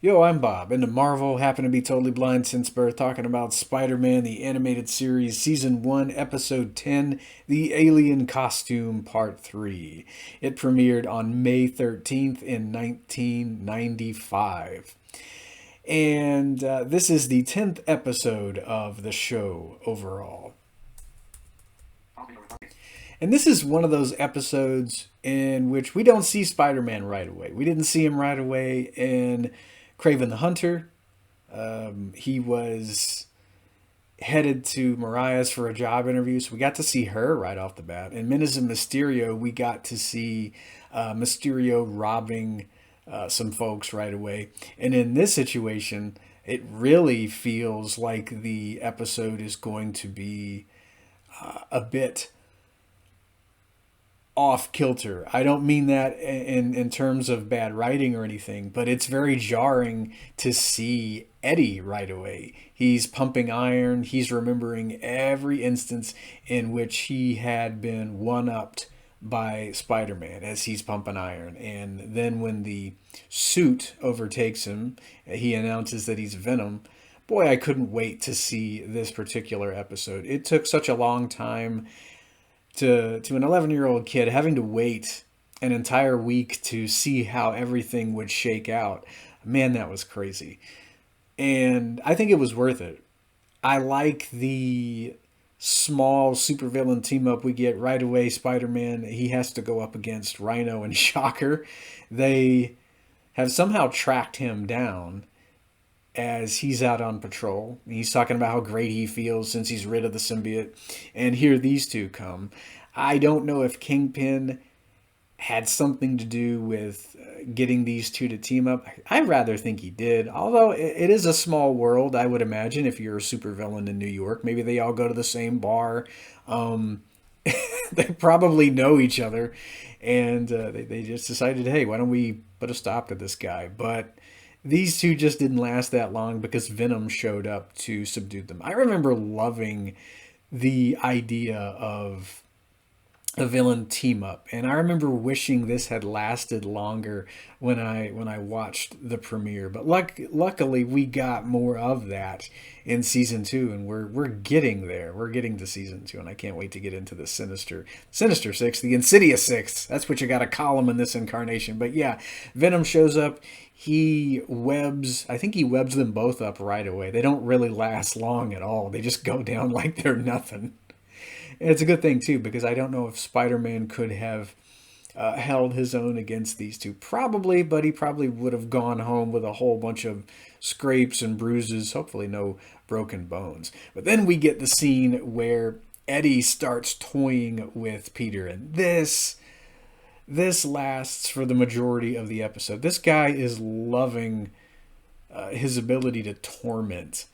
Yo, I'm Bob, into Marvel, happen to be totally blind since birth, talking about Spider-Man, the animated series, Season 1, Episode 10, The Alien Costume, Part 3. It premiered on May 13th in 1995. And this is the 10th episode of the show overall. And this is one of those episodes in which we don't see Spider-Man right away. We didn't see him right away in Craven the Hunter. He was headed to Mariah's for a job interview, so we got to see her right off the bat. In Menace and Mysterio, we got to see Mysterio robbing some folks right away. And in this situation, it really feels like the episode is going to be a bit off kilter. I don't mean that in terms of bad writing or anything, but it's very jarring to see Eddie right away. He's pumping iron. He's remembering every instance in which he had been one-upped by Spider-Man as he's pumping iron. And then when the suit overtakes him, he announces that he's Venom. Boy, I couldn't wait to see this particular episode. It took such a long time to an 11-year-old kid having to wait an entire week to see how everything would shake out. Man, that was crazy. And I think it was worth it. I like the small supervillain team up we get right away. Spider-Man, he has to go up against Rhino and Shocker. They have somehow tracked him down as he's out on patrol. He's talking about how great he feels since he's rid of the symbiote. And here these two come. I don't know if Kingpin had something to do with getting these two to team up. I rather think he did. Although it is a small world, I would imagine, if you're a supervillain in New York. Maybe they all go to the same bar. Um, they probably know each other. And they just decided, hey, why don't we put a stop to this guy? But these two just didn't last that long because Venom showed up to subdue them. I remember loving the idea of a villain team up, and I remember wishing this had lasted longer when I watched the premiere. But luckily we got more of that in season two, and we're getting there. We're getting to season two, and I can't wait to get into the Sinister Six, the Insidious Six. That's what you got to call them in this incarnation. But yeah, Venom shows up. I think he webs them both up right away. They don't really last long at all. They just go down like they're nothing. And it's a good thing too, because I don't know if Spider-Man could have held his own against these two. Probably, but he probably would have gone home with a whole bunch of scrapes and bruises, hopefully no broken bones. But then we get the scene where Eddie starts toying with Peter, and this lasts for the majority of the episode. This guy is loving his ability to torment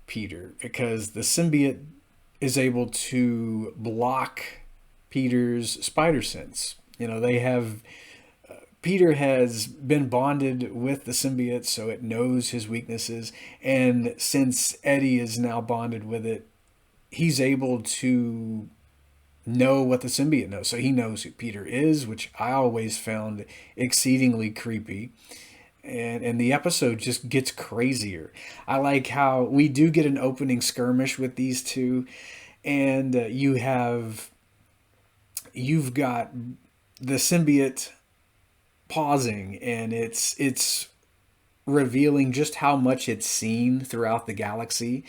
Peter because the symbiote is able to block Peter's spider sense. You know, they have Peter has been bonded with the symbiote, so it knows his weaknesses. And since Eddie is now bonded with it, he's able to know what the symbiote knows. So he knows who Peter is, which I always found exceedingly creepy. And the episode just gets crazier. I like how we do get an opening skirmish with these two, and you've got the symbiote pausing, and it's revealing just how much it's seen throughout the galaxy,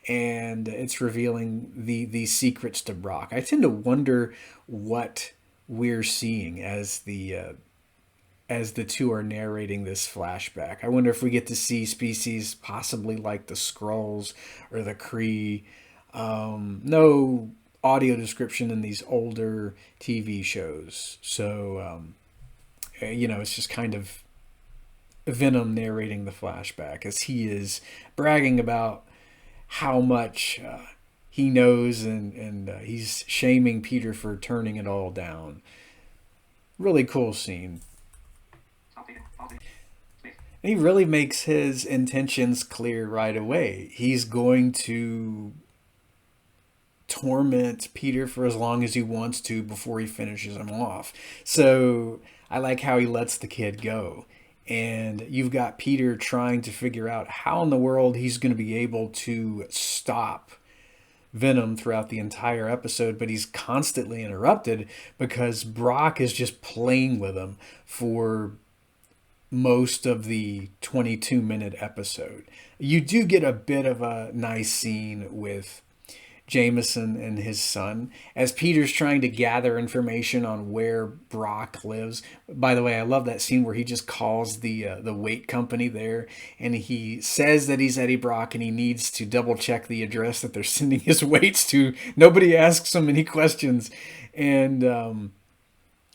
and it's revealing the secrets to Brock. I tend to wonder what we're seeing as the two are narrating this flashback. I wonder if we get to see species possibly like the Skrulls or the Kree. No audio description in these older TV shows. So, it's just kind of Venom narrating the flashback as he is bragging about how much he knows, and he's shaming Peter for turning it all down. Really cool scene. And he really makes his intentions clear right away. He's going to torment Peter for as long as he wants to before he finishes him off. So I like how he lets the kid go. And you've got Peter trying to figure out how in the world he's going to be able to stop Venom throughout the entire episode, but he's constantly interrupted because Brock is just playing with him for most of the 22-minute episode. You do get a bit of a nice scene with Jameson and his son as Peter's trying to gather information on where Brock lives. By the way, I love that scene where he just calls the weight company there, and he says that he's Eddie Brock and he needs to double check the address that they're sending his weights to. Nobody asks him any questions, and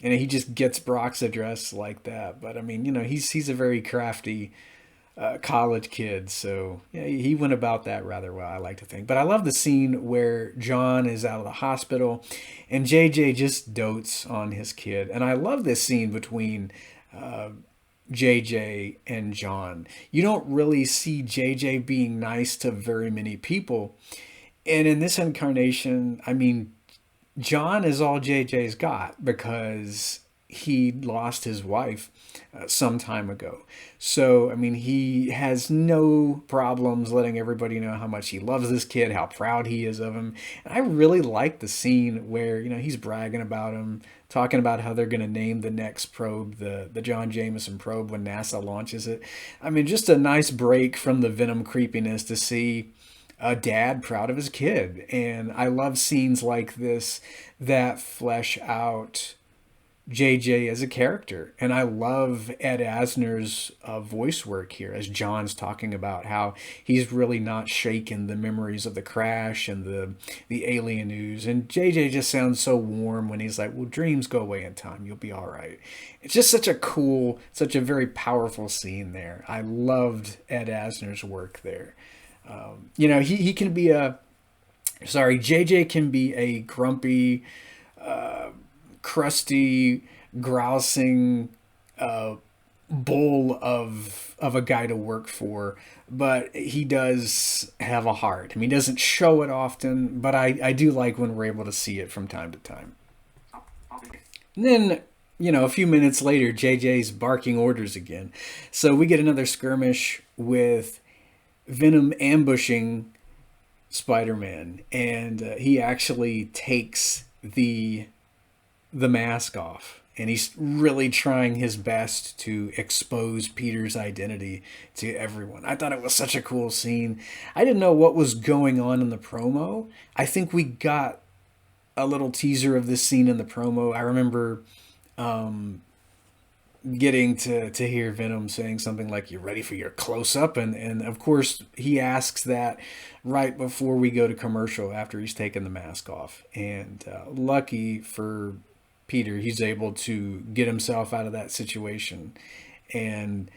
he just gets Brock's address like that. But I mean, he's a very crafty college kid, so yeah, he went about that rather well, I like to think. But I love the scene where John is out of the hospital, and JJ just dotes on his kid, and I love this scene between JJ and John. You don't really see JJ being nice to very many people, and in this incarnation, I mean, John is all JJ's got because he lost his wife some time ago. So, I mean, he has no problems letting everybody know how much he loves this kid, how proud he is of him. And I really like the scene where, he's bragging about him, talking about how they're going to name the next probe the John Jameson probe when NASA launches it. I mean, just a nice break from the Venom creepiness to see a dad proud of his kid. And I love scenes like this that flesh out JJ as a character. And I love Ed Asner's voice work here as John's talking about how he's really not shaken the memories of the crash and the alien news. And JJ just sounds so warm when he's like, well, dreams go away in time. You'll be all right. It's just such a very powerful scene there. I loved Ed Asner's work there. He can be JJ can be a grumpy, crusty, grousing bull of a guy to work for, but he does have a heart. I mean, he doesn't show it often, but I do like when we're able to see it from time to time. And then, a few minutes later, JJ's barking orders again. So we get another skirmish with Venom ambushing Spider-Man, and he actually takes the mask off, and he's really trying his best to expose Peter's identity to everyone. I thought it was such a cool scene. I didn't know what was going on in the promo. I think we got a little teaser of this scene in the promo. I remember getting to hear Venom saying something like, "You ready for your close-up?" And of course he asks that right before we go to commercial after he's taken the mask off. And lucky for Peter, he's able to get himself out of that situation and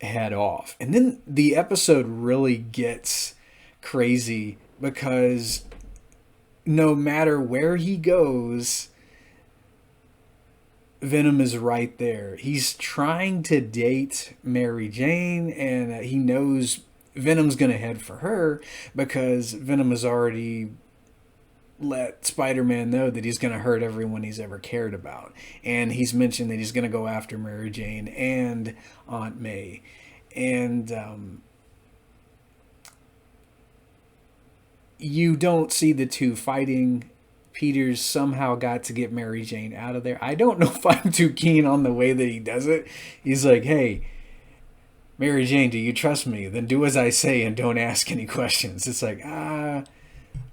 head off. And then the episode really gets crazy because no matter where he goes, Venom is right there. He's trying to date Mary Jane, and he knows Venom's going to head for her because Venom has already let Spider-Man know that he's going to hurt everyone he's ever cared about. And he's mentioned that he's going to go after Mary Jane and Aunt May. And you don't see the two fighting. Peter's somehow got to get Mary Jane out of there. I don't know if I'm too keen on the way that he does it. He's like, "Hey, Mary Jane, do you trust me? Then do as I say and don't ask any questions." It's like,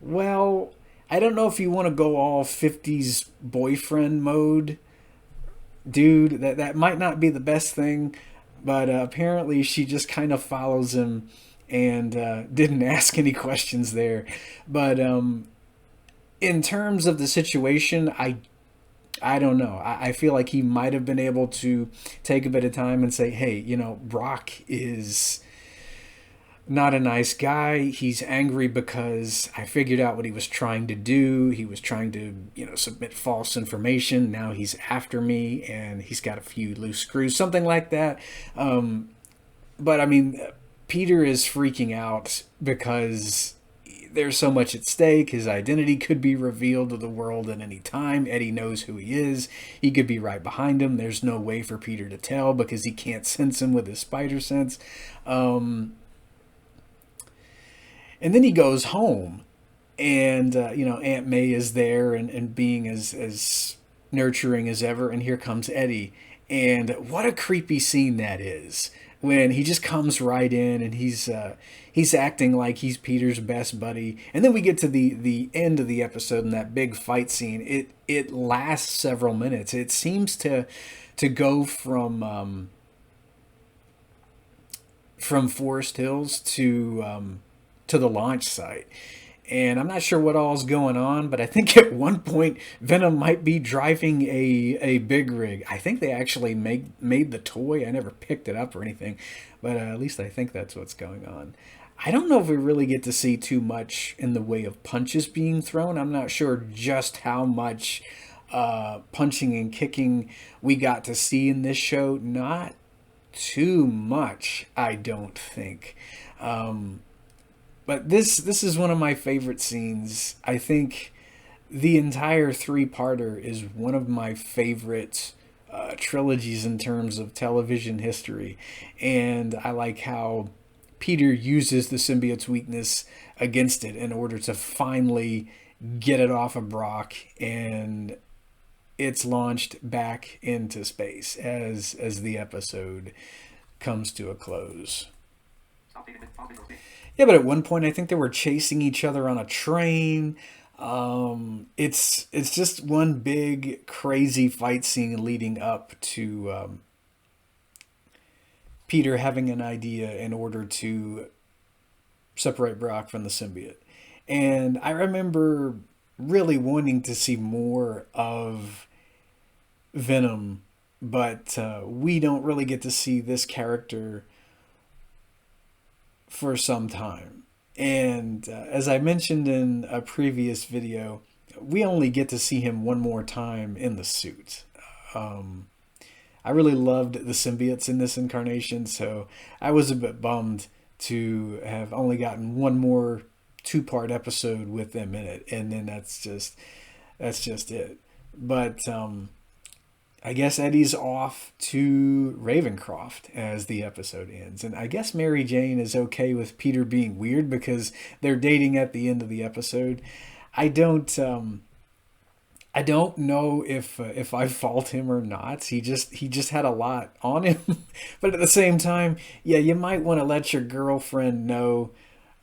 well, I don't know if you want to go all 50s boyfriend mode, dude. That might not be the best thing, but apparently she just kind of follows him and didn't ask any questions there. But in terms of the situation, I don't know. I feel like he might have been able to take a bit of time and say, "Hey, Brock is not a nice guy. He's angry because I figured out what he was trying to do. He was trying to, submit false information. Now he's after me, and he's got a few loose screws," something like that. But I mean, Peter is freaking out because there's so much at stake. His identity could be revealed to the world at any time. Eddie knows who he is. He could be right behind him. There's no way for Peter to tell because he can't sense him with his spider sense. And then he goes home, and Aunt May is there and being as nurturing as ever. And here comes Eddie, and what a creepy scene that is when he just comes right in and he's acting like he's Peter's best buddy. And then we get to the end of the episode and that big fight scene. It lasts several minutes. It seems to go from Forest Hills to the launch site. And I'm not sure what all's going on, but I think at one point Venom might be driving a big rig. I think they actually made the toy. I never picked it up or anything, but at least I think that's what's going on. I don't know if we really get to see too much in the way of punches being thrown. I'm not sure just how much punching and kicking we got to see in this show. Not too much, I don't think. But this is one of my favorite scenes. I think the entire three-parter is one of my favorite trilogies in terms of television history. And I like how Peter uses the symbiote's weakness against it in order to finally get it off of Brock, and it's launched back into space as the episode comes to a close. Yeah, but at one point I think they were chasing each other on a train. It's just one big crazy fight scene leading up to Peter having an idea in order to separate Brock from the symbiote. And I remember really wanting to see more of Venom, but we don't really get to see this character for some time. And as I mentioned in a previous video, we only get to see him one more time in the suit. I really loved the symbiotes in this incarnation, so I was a bit bummed to have only gotten one more two-part episode with them in it, and then that's just it. But I guess Eddie's off to Ravencroft as the episode ends. And I guess Mary Jane is okay with Peter being weird because they're dating at the end of the episode. I don't know if I fault him or not. He just had a lot on him. But at the same time, yeah, you might want to let your girlfriend know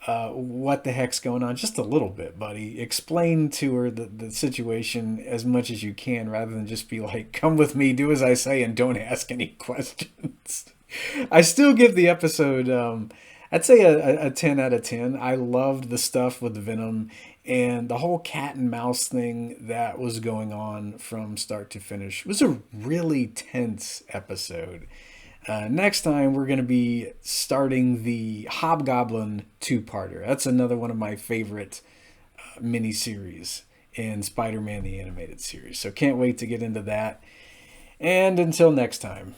what the heck's going on just a little bit, buddy. Explain to her the situation as much as you can rather than just be like, come with me, do as I say, and don't ask any questions. I still give the episode, I'd say a 10 out of 10. I loved the stuff with Venom and the whole cat and mouse thing that was going on from start to finish. It was a really tense episode. Next time, we're going to be starting the Hobgoblin two-parter. That's another one of my favorite miniseries in Spider-Man the Animated Series. So can't wait to get into that. And until next time.